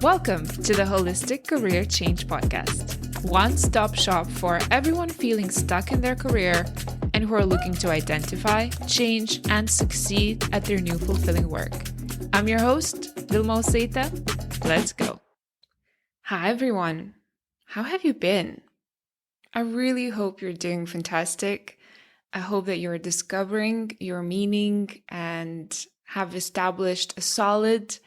Welcome to the Holistic Career Change Podcast, one-stop shop for everyone feeling stuck in their career and who are looking to identify, change, and succeed at their new fulfilling work. I'm your host, Vilma. Let's go. Hi, everyone. How have you been? I really hope you're doing fantastic. I hope that you're discovering your meaning and have established a solid,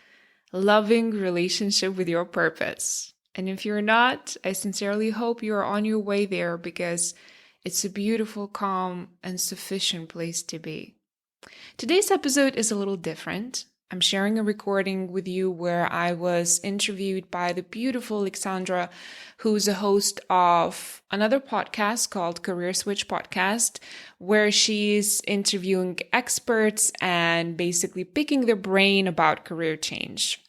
loving relationship with your purpose. And if you're not, I sincerely hope you're on your way there because it's a beautiful, calm, and sufficient place to be. Today's episode is a little different. I'm sharing a recording with you where I was interviewed by the beautiful Lixandra, who's a host of another podcast called Career Switch Podcast, where she's interviewing experts and basically picking their brain about career change.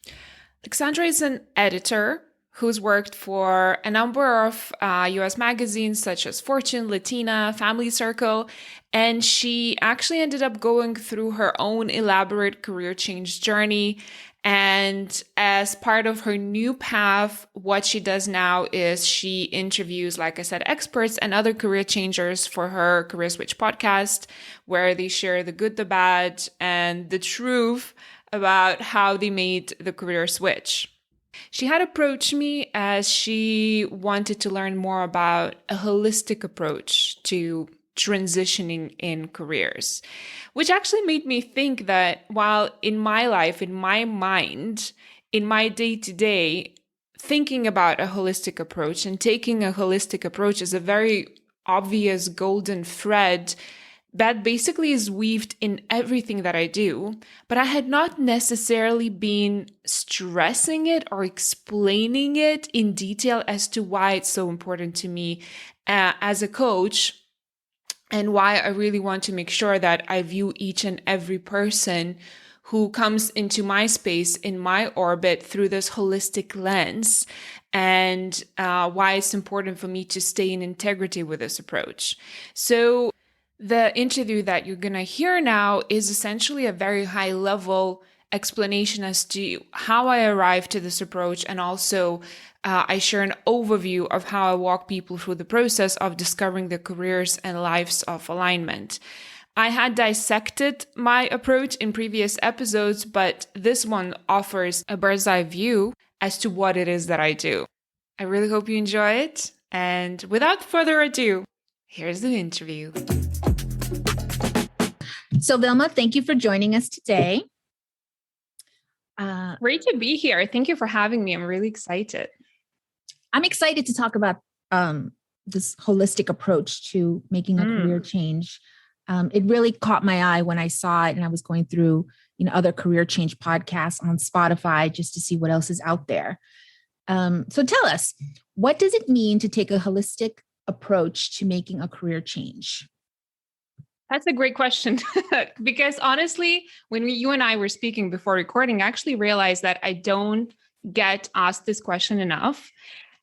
Lixandra is an editor who's worked for a number of US magazines such as Fortune, Latina, Family Circle, and she actually ended up going through her own elaborate career change journey. And as part of her new path, what she does now is she interviews, like I said, experts and other career changers for her Career Switch podcast, where they share the good, the bad, and the truth about how they made the career switch. She had approached me as she wanted to learn more about a holistic approach to transitioning in careers, which actually made me think that while in my life, in my mind, in my day-to-day, thinking about a holistic approach and taking a holistic approach is a very obvious golden thread that basically is weaved in everything that I do, but I had not necessarily been stressing it or explaining it in detail as to why it's so important to me as a coach and why I really want to make sure that I view each and every person who comes into my space, in my orbit, through this holistic lens, and why it's important for me to stay in integrity with this approach. So the interview that you're going to hear now is essentially a very high level explanation as to how I arrived to this approach. And also I share an overview of how I walk people through the process of discovering their careers and lives of alignment. I had dissected my approach in previous episodes, but this one offers a bird's eye view as to what it is that I do. I really hope you enjoy it. And without further ado, here's the interview. So Vilma, thank you for joining us today. Great to be here. Thank you for having me. I'm really excited. I'm excited to talk about this holistic approach to making a career change. It really caught my eye when I saw it and I was going through, other career change podcasts on Spotify just to see what else is out there. So tell us, what does it mean to take a holistic approach to making a career change? That's a great question because honestly, when you and I were speaking before recording, I actually realized that I don't get asked this question enough.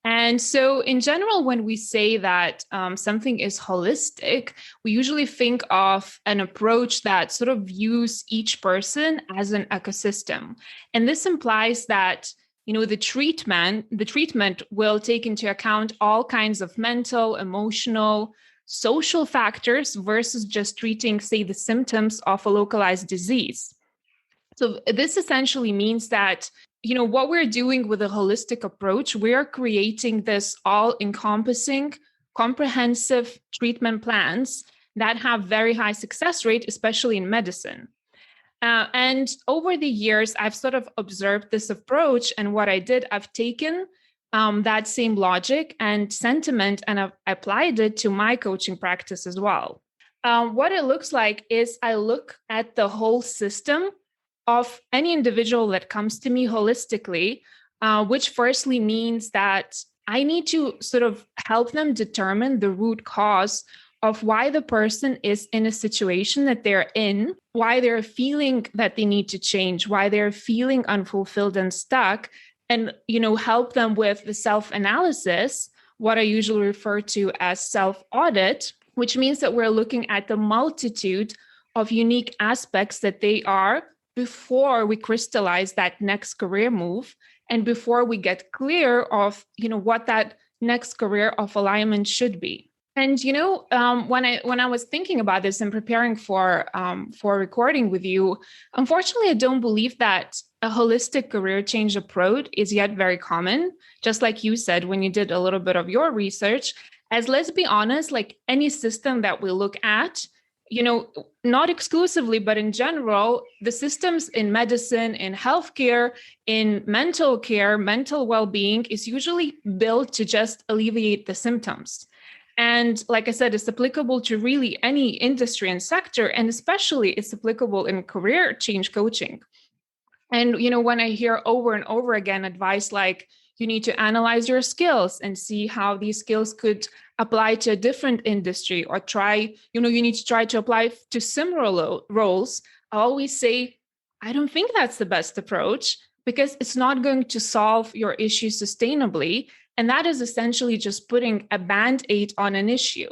And so in general, when we say that something is holistic, we usually think of an approach that sort of views each person as an ecosystem. And this implies that the treatment will take into account all kinds of mental, emotional, social factors versus just treating, say, the symptoms of a localized disease. So this essentially means that, what we're doing with a holistic approach, we are creating this all-encompassing, comprehensive treatment plans that have very high success rate, especially in medicine. And over the years, I've sort of observed this approach. And what I did, I've taken that same logic and sentiment, and I've applied it to my coaching practice as well. What it looks like is I look at the whole system of any individual that comes to me holistically, which firstly means that I need to sort of help them determine the root cause of why the person is in a situation that they're in, why they're feeling that they need to change, why they're feeling unfulfilled and stuck, and, help them with the self-analysis, what I usually refer to as self-audit, which means that we're looking at the multitude of unique aspects that they are before we crystallize that next career move and before we get clear of, what that next career of alignment should be. And when I was thinking about this and preparing for recording with you, unfortunately, I don't believe that a holistic career change approach is yet very common. Just like you said, when you did a little bit of your research, as let's be honest, like any system that we look at, not exclusively, but in general, the systems in medicine, in healthcare, in mental care, mental well-being is usually built to just alleviate the symptoms. And like I said, it's applicable to really any industry and sector, and especially it's applicable in career change coaching. And, when I hear over and over again advice like, you need to analyze your skills and see how these skills could apply to a different industry, or you need to try to apply to similar roles. I always say, I don't think that's the best approach, because it's not going to solve your issue sustainably. And that is essentially just putting a Band-Aid on an issue.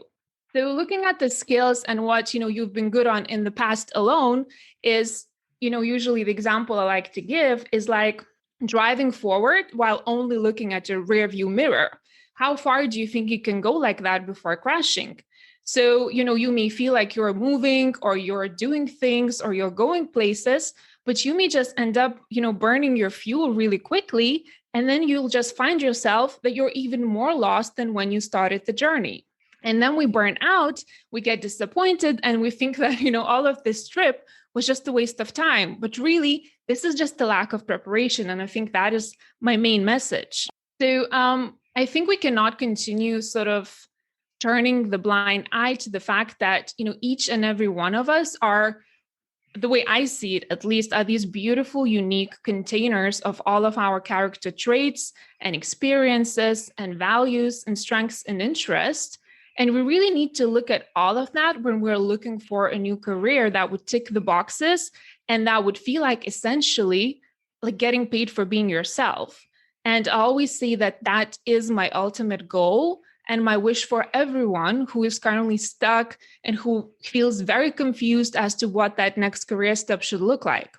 So looking at the skills and what, you've been good on in the past alone is, usually the example I like to give is like driving forward while only looking at your rear view mirror. How far do you think you can go like that before crashing? So, you may feel like you're moving or you're doing things or you're going places, but you may just end up, burning your fuel really quickly. And then you'll just find yourself that you're even more lost than when you started the journey. And then we burn out, we get disappointed, and we think that, all of this trip was just a waste of time. But really, this is just a lack of preparation. And I think that is my main message. So I think we cannot continue sort of turning the blind eye to the fact that, each and every one of us are, the way I see it, at least, are these beautiful, unique containers of all of our character traits and experiences and values and strengths and interests. And we really need to look at all of that when we're looking for a new career that would tick the boxes and that would feel like essentially like getting paid for being yourself. And I always say that that is my ultimate goal and my wish for everyone who is currently stuck and who feels very confused as to what that next career step should look like.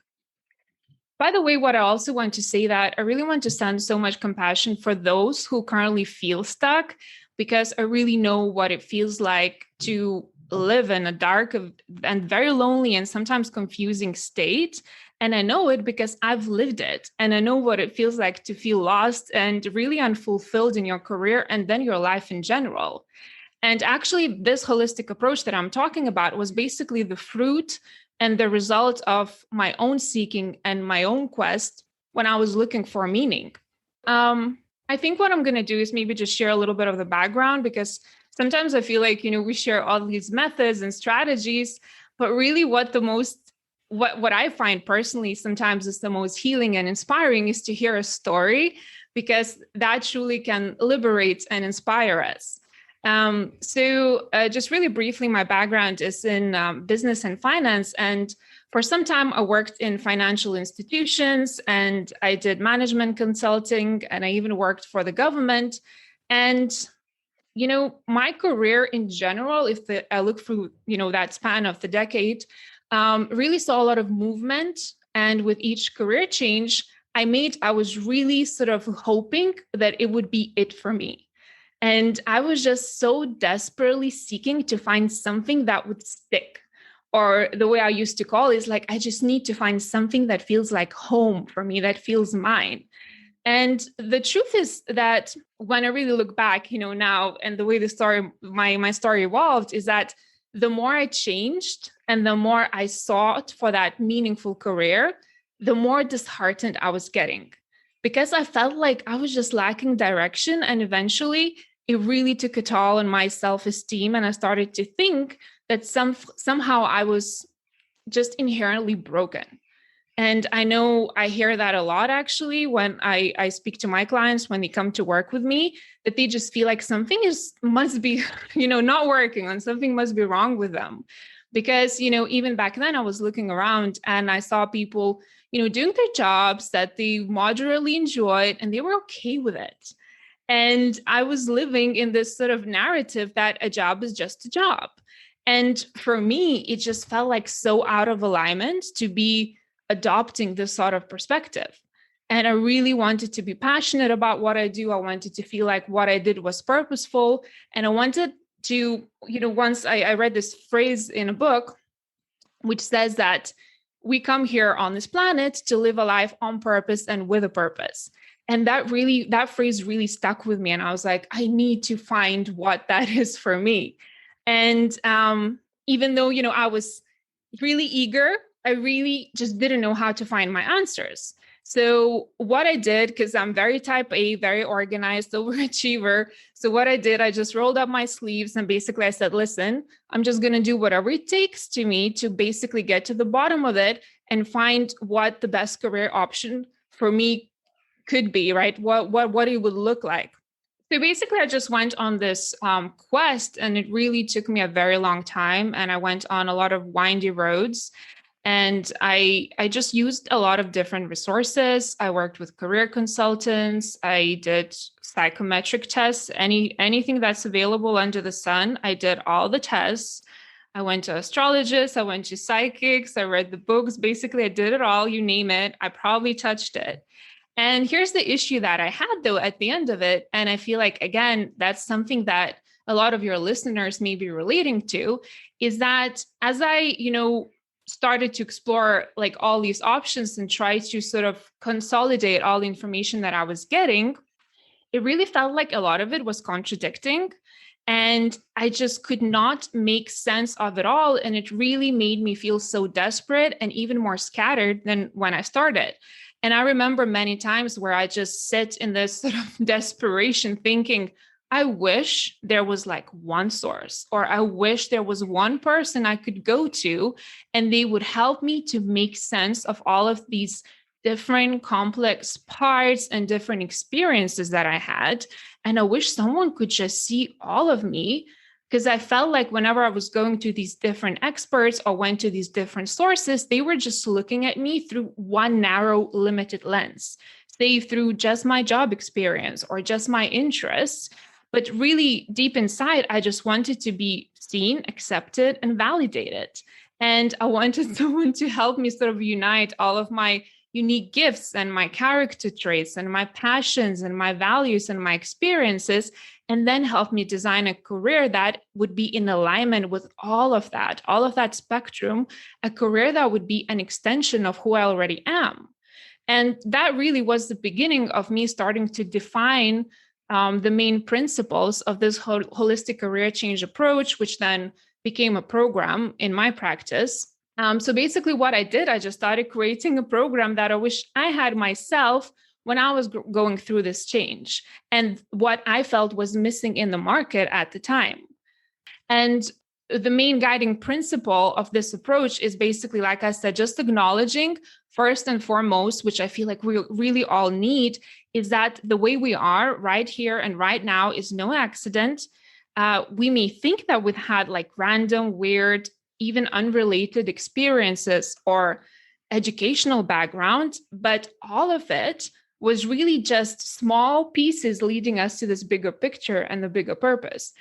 By the way, what I also want to say that I really want to send so much compassion for those who currently feel stuck, because I really know what it feels like to live in a dark and very lonely and sometimes confusing state. And I know it because I've lived it. And I know what it feels like to feel lost and really unfulfilled in your career and then your life in general. And actually, this holistic approach that I'm talking about was basically the fruit and the result of my own seeking and my own quest when I was looking for meaning. I think what I'm going to do is maybe just share a little bit of the background, because sometimes I feel like, we share all these methods and strategies, but really what I find personally sometimes is the most healing and inspiring is to hear a story, because that truly can liberate and inspire us. So just really briefly, my background is in business and finance. And for some time, I worked in financial institutions and I did management consulting, and I even worked for the government. And, my career in general, if I look through, that span of the decade, really saw a lot of movement. And with each career change I was really sort of hoping that it would be it for me. And I was just so desperately seeking to find something that would stick. Or the way I used to call it is like, I just need to find something that feels like home for me, that feels mine. And the truth is that when I really look back, now, and the way my story evolved is that the more I changed and the more I sought for that meaningful career, the more disheartened I was getting, because I felt like I was just lacking direction. And eventually it really took a toll on my self-esteem. And I started to think that somehow I was just inherently broken. And I know I hear that a lot, actually, when I speak to my clients, when they come to work with me, that they just feel like something must be, not working, and something must be wrong with them. Because, even back then I was looking around and I saw people, doing their jobs that they moderately enjoyed and they were okay with it. And I was living in this sort of narrative that a job is just a job. And for me, it just felt like so out of alignment to be adopting this sort of perspective. And I really wanted to be passionate about what I do. I wanted to feel like what I did was purposeful. And I wanted to, once I read this phrase in a book, which says that we come here on this planet to live a life on purpose and with a purpose. And that phrase really stuck with me. And I was like, I need to find what that is for me. And even though, I was really eager, I really just didn't know how to find my answers. So what I did, because I'm very type A, very organized, overachiever. So what I did, I just rolled up my sleeves and basically I said, listen, I'm just going to do whatever it takes to me to basically get to the bottom of it and find what the best career option for me could be, right? What it would look like. So basically, I just went on this quest, and it really took me a very long time. And I went on a lot of windy roads. And I just used a lot of different resources. I worked with career consultants. I did psychometric tests, anything that's available under the sun. I did all the tests. I went to astrologists. I went to psychics. I read the books. Basically, I did it all. You name it. I probably touched it. And here's the issue that I had, though, at the end of it. And I feel like, again, that's something that a lot of your listeners may be relating to, is that as I, started to explore like all these options and try to sort of consolidate all the information that I was getting, it really felt like a lot of it was contradicting. And I just could not make sense of it all. And it really made me feel so desperate and even more scattered than when I started. And I remember many times where I just sit in this sort of desperation thinking, I wish there was like one source, or I wish there was one person I could go to and they would help me to make sense of all of these different complex parts and different experiences that I had. And I wish someone could just see all of me, because I felt like whenever I was going to these different experts or went to these different sources, they were just looking at me through one narrow, limited lens, say through just my job experience or just my interests. But really deep inside, I just wanted to be seen, accepted, and validated. And I wanted someone to help me sort of unite all of my unique gifts and my character traits and my passions and my values and my experiences, and then help me design a career that would be in alignment with all of that spectrum, a career that would be an extension of who I already am. And that really was the beginning of me starting to define the main principles of this holistic career change approach, which then became a program in my practice. So basically what I did, I just started creating a program that I wish I had myself when I was going through this change and what I felt was missing in the market at the time. And the main guiding principle of this approach is basically, like I said, just acknowledging first and foremost, which I feel like we really all need, is that the way we are right here and right now is no accident. We may think that we've had like random, weird, even unrelated experiences or educational background, but all of it was really just small pieces leading us to this bigger picture and the bigger purpose.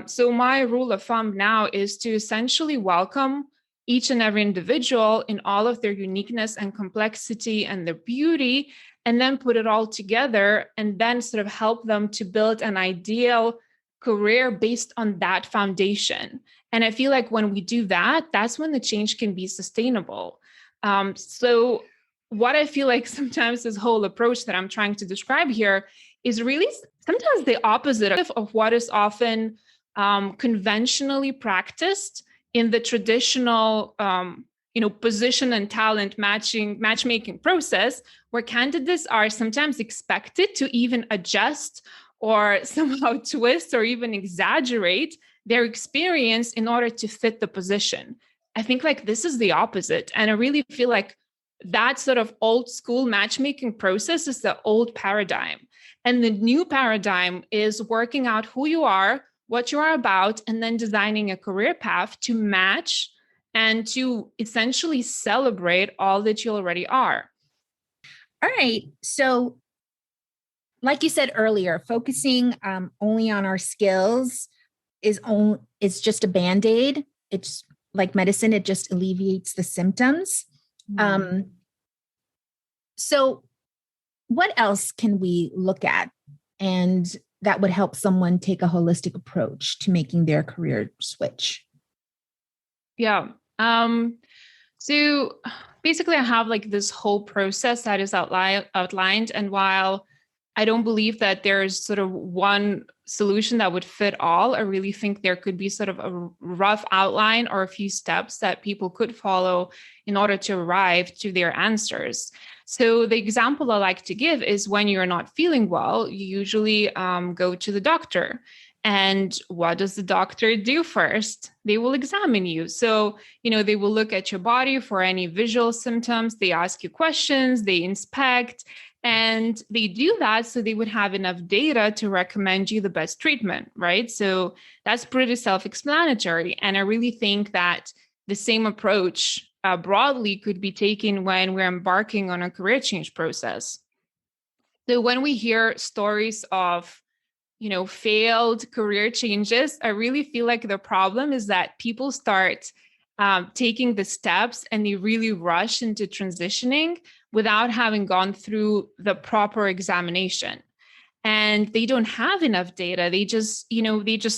So my rule of thumb now is to essentially welcome each and every individual in all of their uniqueness and complexity and their beauty, and then put it all together and then sort of help them to build an ideal career based on that foundation. And I feel like when we do that, that's when the change can be sustainable. So what I feel like sometimes this whole approach that I'm trying to describe here is really sometimes the opposite of what is often conventionally practiced in the traditional, position and talent matchmaking process, where candidates are sometimes expected to even adjust or somehow twist or even exaggerate their experience in order to fit the position. I think like this is the opposite. And I really feel like that sort of old school matchmaking process is the old paradigm. And the new paradigm is working out who you are, what you are about, and then designing a career path to match and to essentially celebrate all that you already are. All right. So like you said earlier, focusing only on our skills is just a Band-Aid. It's like medicine. It just alleviates the symptoms. So what else can we look at and that would help someone take a holistic approach to making their career switch? Yeah. So basically I have like this whole process that is outlined. And while I don't believe that there's sort of one solution that would fit all, I really think there could be sort of a rough outline or a few steps that people could follow in order to arrive to their answers. So the example I like to give is when you're not feeling well, you usually go to the doctor. And what does the doctor do first? They will examine you. So, they will look at your body for any visual symptoms. They ask you questions, they inspect, and they do that so they would have enough data to recommend you the best treatment, right? So that's pretty self-explanatory. And I really think that the same approach broadly could be taken when we're embarking on a career change process. So when we hear stories of failed career changes, I really feel like the problem is that people start taking the steps and they really rush into transitioning without having gone through the proper examination. And they don't have enough data. They just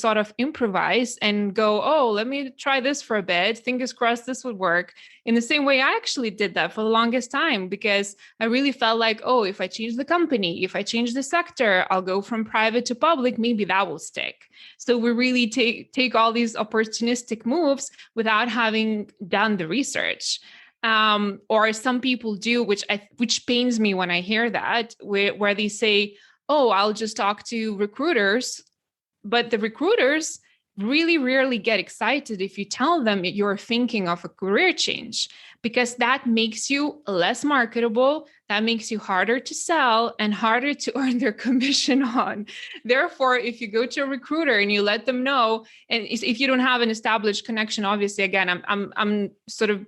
sort of improvise and go, oh, let me try this for a bit. Fingers crossed this would work. In the same way, I actually did that for the longest time because I really felt like, oh, if I change the company, if I change the sector, I'll go from private to public, maybe that will stick. So we really take all these opportunistic moves without having done the research. Or some people do, which pains me when I hear that, where they say, oh, I'll just talk to recruiters. But the recruiters really rarely get excited if you tell them you're thinking of a career change, because that makes you less marketable. That makes you harder to sell and harder to earn their commission on. Therefore, if you go to a recruiter and you let them know, and if you don't have an established connection, obviously, again, I'm sort of,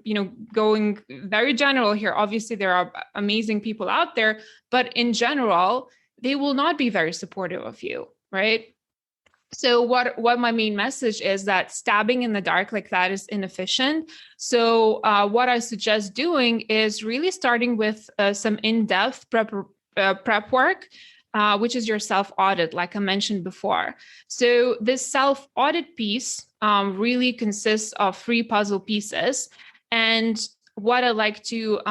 going very general here. Obviously, there are amazing people out there, but in general, they will not be very supportive of you, right? So what my main message is that stabbing in the dark like that is inefficient. So what I suggest doing is really starting with some in-depth prep work, which is your self-audit, like I mentioned before. So this self-audit piece really consists of 3 puzzle pieces. And what I like to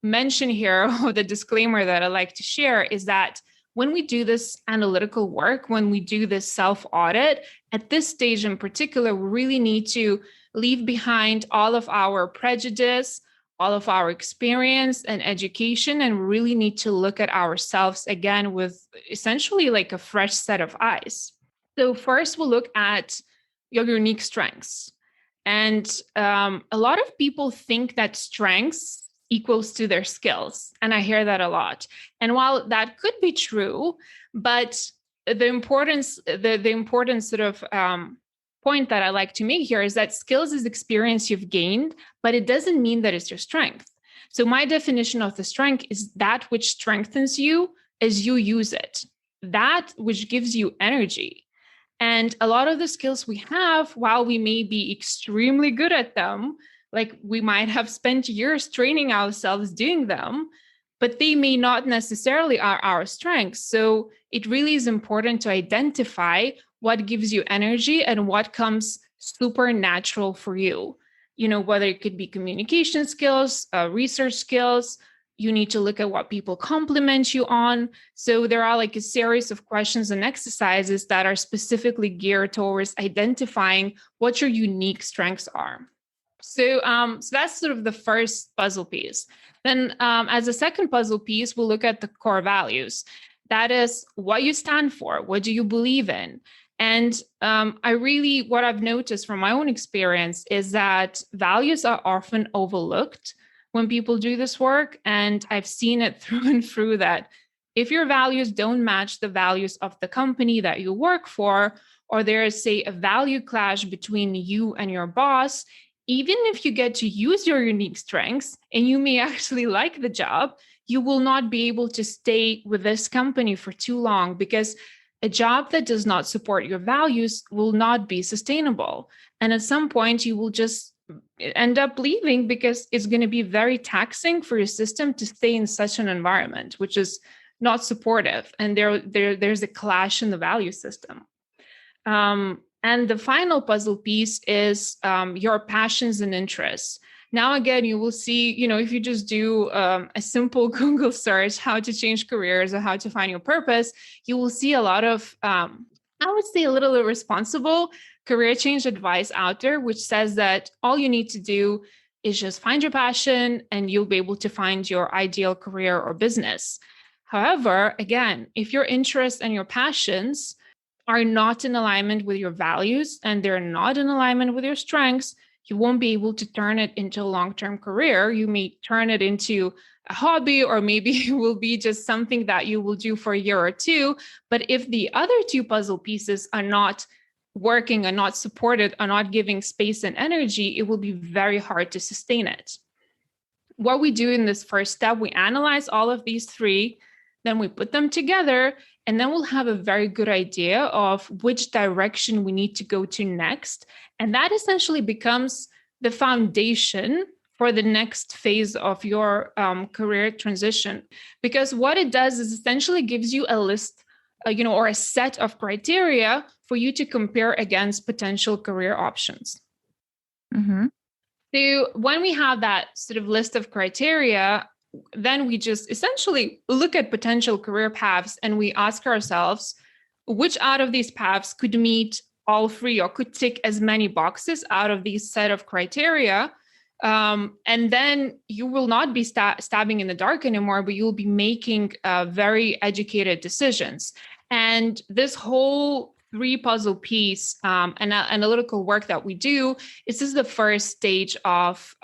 mention here, or the disclaimer that I like to share, is that when we do this analytical work, when we do this self-audit, at this stage in particular, we really need to leave behind all of our prejudice, all of our experience and education, and really need to look at ourselves again with essentially like a fresh set of eyes. So first, we'll look at your unique strengths. And a lot of people think that strengths equals to their skills. And I hear that a lot. And while that could be true, but the important sort of point that I like to make here is that skills is experience you've gained, but it doesn't mean that it's your strength. So my definition of the strength is that which strengthens you as you use it, that which gives you energy. And a lot of the skills we have, while we may be extremely good at them, like we might have spent years training ourselves doing them, but they may not necessarily are our strengths. So it really is important to identify what gives you energy and what comes super natural for you. Whether it could be communication skills, research skills. You need to look at what people compliment you on. So there are like a series of questions and exercises that are specifically geared towards identifying what your unique strengths are. So that's sort of the first puzzle piece. Then as a second puzzle piece, we'll look at the core values. That is what you stand for. What do you believe in? And what I've noticed from my own experience is that values are often overlooked when people do this work. And I've seen it through and through that if your values don't match the values of the company that you work for, or there is, say, a value clash between you and your boss, even if you get to use your unique strengths and you may actually like the job, you will not be able to stay with this company for too long, because a job that does not support your values will not be sustainable. And at some point, you will just end up leaving because it's going to be very taxing for your system to stay in such an environment, which is not supportive. And there's a clash in the value system. And the final puzzle piece is your passions and interests. Now, again, you will see, if you just do a simple Google search, how to change careers or how to find your purpose, you will see a lot of, I would say, a little irresponsible career change advice out there, which says that all you need to do is just find your passion and you'll be able to find your ideal career or business. However, again, if your interests and your passions are not in alignment with your values and they're not in alignment with your strengths, you won't be able to turn it into a long-term career. You may turn it into a hobby, or maybe it will be just something that you will do for a year or two. But if the other two puzzle pieces are not working, are not supported, are not giving space and energy, it will be very hard to sustain it. What we do in this first step, we analyze all of these three, then we put them together, and then we'll have a very good idea of which direction we need to go to next. And that essentially becomes the foundation for the next phase of your career transition. Because what it does is essentially gives you a list, or a set of criteria for you to compare against potential career options. Mm-hmm. So when we have that sort of list of criteria, then we just essentially look at potential career paths and we ask ourselves, which out of these paths could meet all three or could tick as many boxes out of these set of criteria. And then you will not be stabbing in the dark anymore, but you'll be making very educated decisions. And this whole three puzzle piece and analytical work that we do, this is the first stage of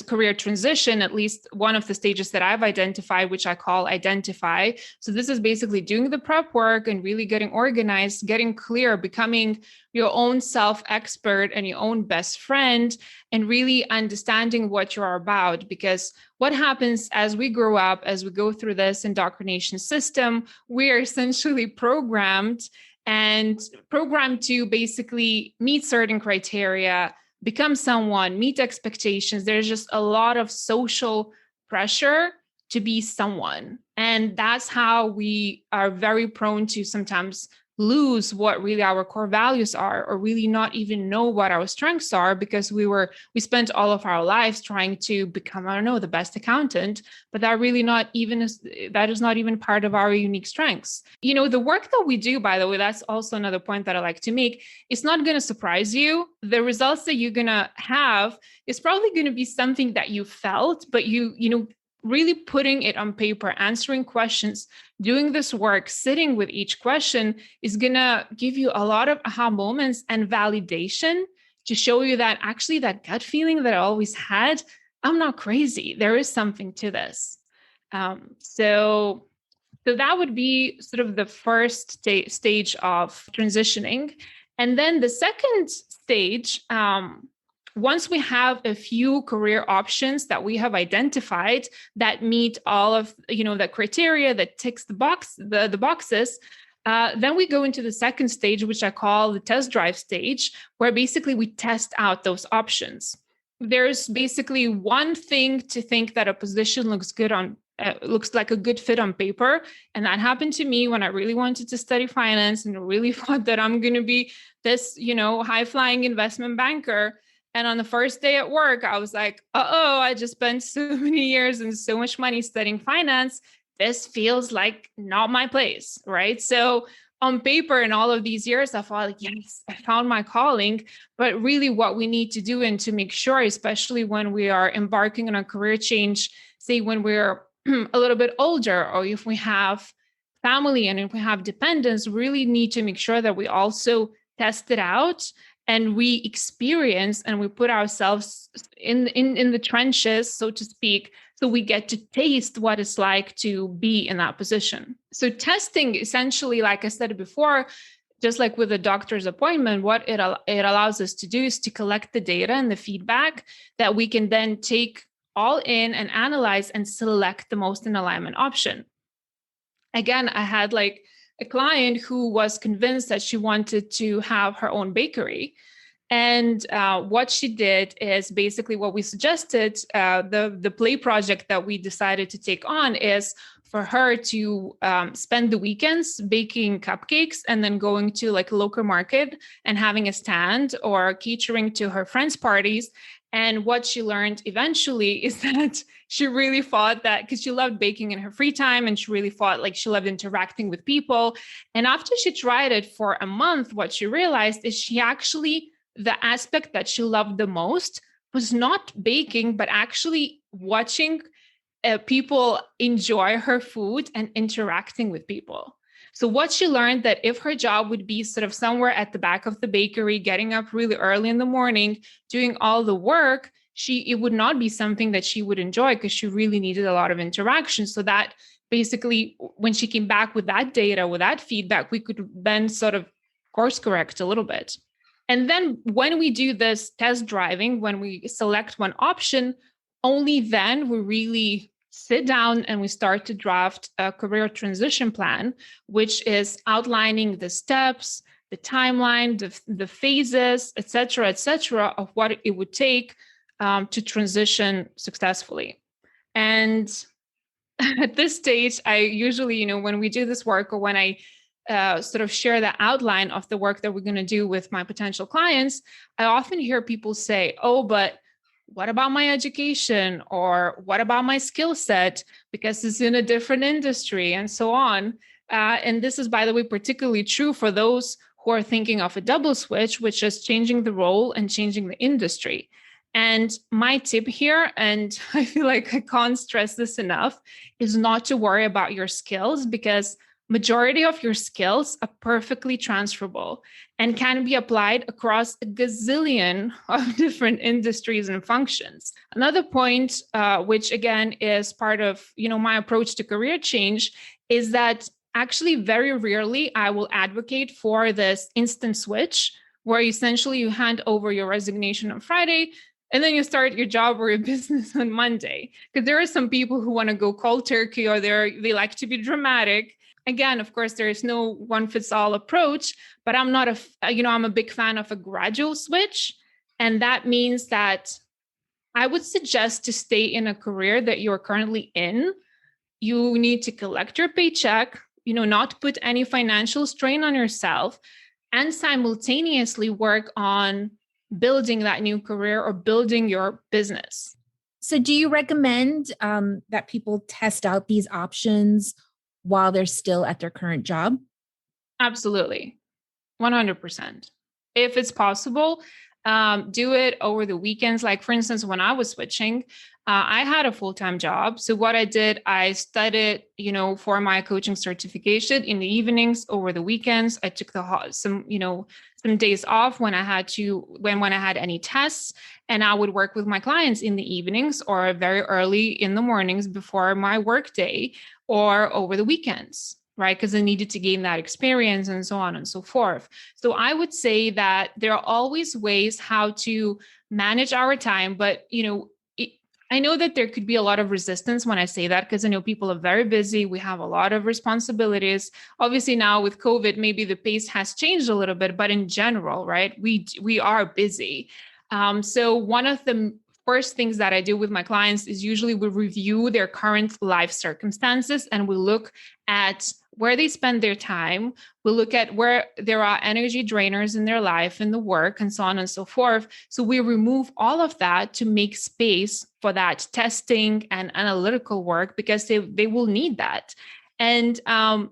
career transition, at least one of the stages that I've identified, which I call identify. So this is basically doing the prep work and really getting organized, getting clear, becoming your own self-expert and your own best friend, and really understanding what you're about. Because what happens as we grow up, as we go through this indoctrination system, we are essentially programmed to basically meet certain criteria, become someone, meet expectations. There's just a lot of social pressure to be someone. And that's how we are very prone to sometimes lose what really our core values are, or really not even know what our strengths are, because we spent all of our lives trying to become, the best accountant, but that is not even part of our unique strengths. The work that we do, by the way, that's also another point that I like to make. It's not going to surprise you. The results that you're going to have is probably going to be something that you felt, but really putting it on paper, answering questions, doing this work, sitting with each question is going to give you a lot of aha moments and validation to show you that actually that gut feeling that I always had, I'm not crazy. There is something to this. So that would be sort of the first stage of transitioning. And then the second stage, once we have a few career options that we have identified that meet all of the criteria that ticks the boxes, then we go into the second stage, which I call the test drive stage, where basically we test out those options. There's basically one thing to think that a position looks like a good fit on paper. And that happened to me when I really wanted to study finance and really thought that I'm going to be this, high-flying investment banker. And on the first day at work, I was like, I just spent so many years and so much money studying finance. This feels like not my place, right? So on paper, in all of these years, I felt like, yes, I found my calling. But really what we need to do, and to make sure, especially when we are embarking on a career change, say when we're a little bit older, or if we have family and if we have dependents, really need to make sure that we also test it out and we experience and we put ourselves in the trenches, so to speak, so we get to taste what it's like to be in that position. So testing, essentially, like I said before, just like with a doctor's appointment, what it allows us to do is to collect the data and the feedback that we can then take all in and analyze and select the most in alignment option. Again, I had a client who was convinced that she wanted to have her own bakery. And what she did is basically what we suggested. The play project that we decided to take on is for her to spend the weekends baking cupcakes and then going to like a local market and having a stand or catering to her friends' parties. And what she learned eventually is that she really thought that because she loved baking in her free time and she really thought like she loved interacting with people. And after she tried it for a month, what she realized is she actually, the aspect that she loved the most was not baking, but actually watching people enjoy her food and interacting with people. So what she learned that if her job would be sort of somewhere at the back of the bakery, getting up really early in the morning, doing all the work, it would not be something that she would enjoy because she really needed a lot of interaction. So that basically, when she came back with that data, with that feedback, we could then sort of course correct a little bit. And then when we do this test driving, when we select one option, only then we really sit down and we start to draft a career transition plan, which is outlining the steps, the timeline, the phases, et cetera, of what it would take to transition successfully. And at this stage, I usually, when we do this work or when I sort of share the outline of the work that we're going to do with my potential clients, I often hear people say, oh, but what about my education? Or what about my skill set? Because it's in a different industry and so on. And this is, by the way, particularly true for those who are thinking of a double switch, which is changing the role and changing the industry. And my tip here, and I feel like I can't stress this enough, is not to worry about your skills, because majority of your skills are perfectly transferable and can be applied across a gazillion of different industries and functions. Another point, which again is part of my approach to career change, is that actually very rarely I will advocate for this instant switch, where essentially you hand over your resignation on Friday and then you start your job or your business on Monday. Because there are some people who want to go cold turkey, or they like to be dramatic. Again, of course, there is no one fits all approach, but I'm a big fan of a gradual switch. And that means that I would suggest to stay in a career that you're currently in. You need to collect your paycheck, not put any financial strain on yourself, and simultaneously work on building that new career or building your business. So do you recommend that people test out these options while they're still at their current job? Absolutely. 100%. If it's possible, do it over the weekends. Like, for instance, when I was switching, I had a full-time job. So what I did, I studied, for my coaching certification in the evenings. Over the weekends, I took some days off when I had any tests, and I would work with my clients in the evenings or very early in the mornings before my work day, or over the weekends, right? Because I needed to gain that experience and so on and so forth. So I would say that there are always ways how to manage our time, but I know that there could be a lot of resistance when I say that, because I know people are very busy. We have a lot of responsibilities. Obviously now with COVID, maybe the pace has changed a little bit, but in general, right, we are busy. So one of the first things that I do with my clients is usually we review their current life circumstances and we look at where they spend their time. We look at where there are energy drainers in their life, in the work, and so on and so forth. So we remove all of that to make space for that testing and analytical work, because they will need that. And, I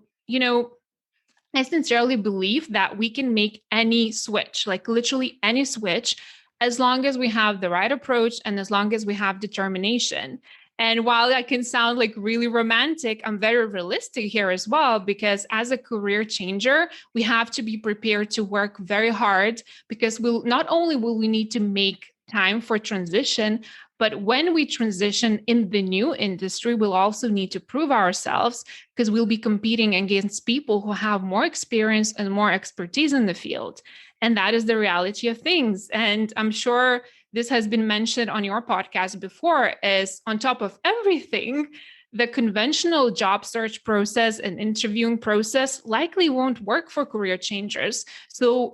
sincerely believe that we can make any switch, like literally any switch, as long as we have the right approach and as long as we have determination. And while that can sound like really romantic, I'm very realistic here as well, because as a career changer, we have to be prepared to work very hard, because not only will we need to make time for transition, but when we transition in the new industry, we'll also need to prove ourselves, because we'll be competing against people who have more experience and more expertise in the field. And that is the reality of things. And I'm sure this has been mentioned on your podcast before, is on top of everything, the conventional job search process and interviewing process likely won't work for career changers. So,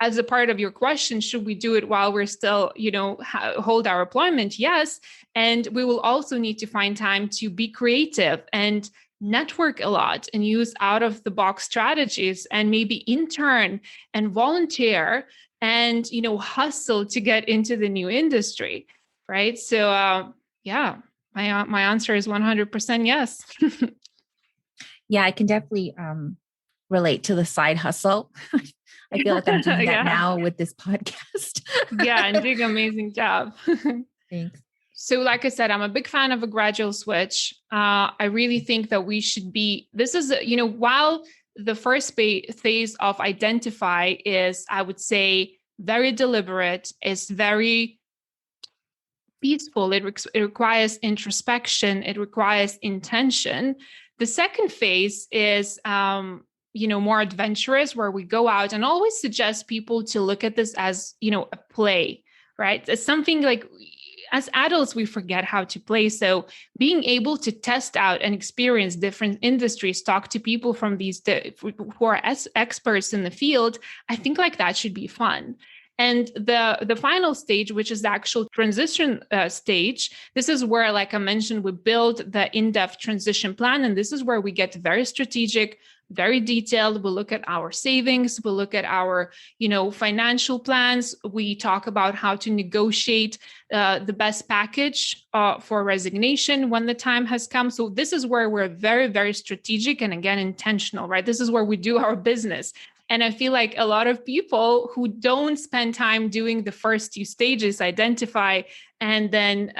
as a part of your question, should we do it while we're still, hold our employment? Yes. And we will also need to find time to be creative and network a lot and use out of the box strategies and maybe intern and volunteer and, hustle to get into the new industry. Right. So, my answer is 100% yes. Yeah, I can definitely relate to the side hustle. I feel like I'm doing that now with this podcast. Yeah, and doing an amazing job. Thanks. So like I said, I'm a big fan of a gradual switch. I really think that we should be, this is, while the first phase of identify is, I would say, very deliberate, it's very peaceful. It requires introspection. It requires intention. The second phase is, more adventurous, where we go out, and always suggest people to look at this as, a play, right? It's something like, as adults, we forget how to play. So being able to test out and experience different industries, talk to people from these who are experts in the field, I think like that should be fun. And the final stage, which is the actual transition stage, this is where, like I mentioned, we build the in-depth transition plan. And this is where we get very strategic, very detailed. We look at our savings. We look at our, financial plans. We talk about how to negotiate the best package for resignation when the time has come. So this is where we're very, very strategic and, again, intentional, right? This is where we do our business. And I feel like a lot of people who don't spend time doing the first two stages, identify and then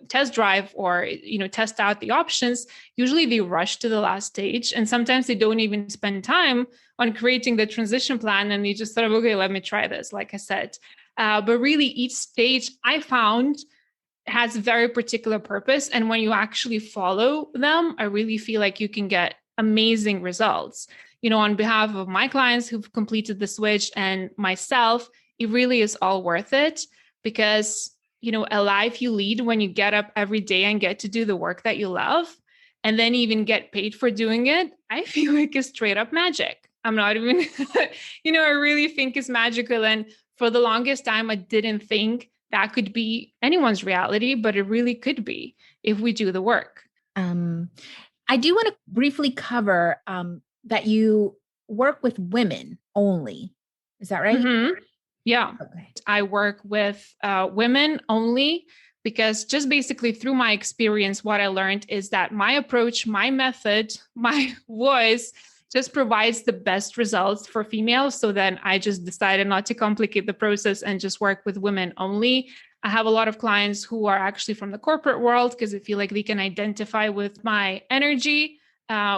test drive or, test out the options, usually they rush to the last stage. And sometimes they don't even spend time on creating the transition plan. And they just sort of, okay, let me try this, like I said. But really each stage I found has a very particular purpose. And when you actually follow them, I really feel like you can get amazing results. On behalf of my clients who've completed the switch and myself, it really is all worth it because, a life you lead when you get up every day and get to do the work that you love and then even get paid for doing it, I feel like is straight up magic. I'm not even, I really think it's magical. And for the longest time, I didn't think that could be anyone's reality, but it really could be if we do the work. I do want to briefly cover that you work with women only. Is that right? Mm-hmm. Yeah. Okay. I work with women only because just basically through my experience, what I learned is that my approach, my method, my voice just provides the best results for females. So then I just decided not to complicate the process and just work with women only. I have a lot of clients who are actually from the corporate world because I feel like they can identify with my energy,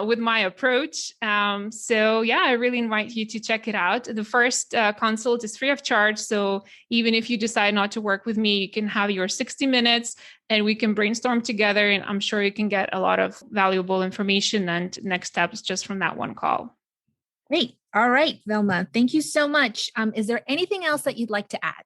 with my approach. I really invite you to check it out. The first consult is free of charge. So even if you decide not to work with me, you can have your 60 minutes and we can brainstorm together. And I'm sure you can get a lot of valuable information and next steps just from that one call. Great. All right, Vilma, thank you so much. Is there anything else that you'd like to add?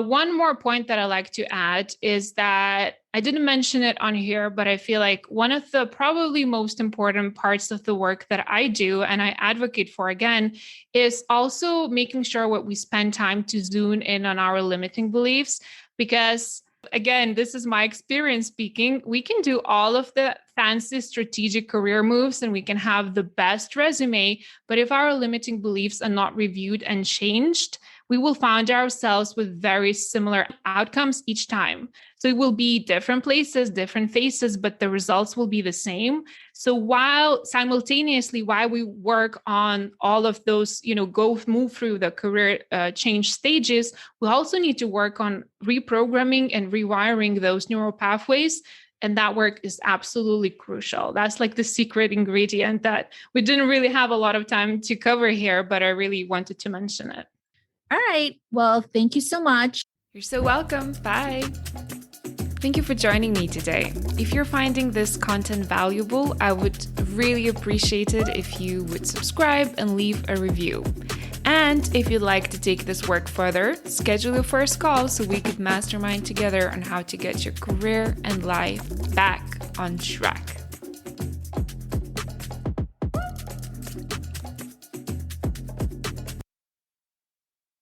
One more point that I like to add is that I didn't mention it on here, but I feel like one of the probably most important parts of the work that I do and I advocate for, again, is also making sure what we spend time to zoom in on our limiting beliefs. Because again, this is my experience speaking. We can do all of the fancy strategic career moves and we can have the best resume. But if our limiting beliefs are not reviewed and changed, we will find ourselves with very similar outcomes each time. So it will be different places, different faces, but the results will be the same. So while we work on all of those, move through the career change stages, we also need to work on reprogramming and rewiring those neural pathways. And that work is absolutely crucial. That's like the secret ingredient that we didn't really have a lot of time to cover here, but I really wanted to mention it. All right. Well, thank you so much. You're so welcome. Bye. Thank you for joining me today. If you're finding this content valuable, I would really appreciate it if you would subscribe and leave a review. And if you'd like to take this work further, schedule your first call so we could mastermind together on how to get your career and life back on track.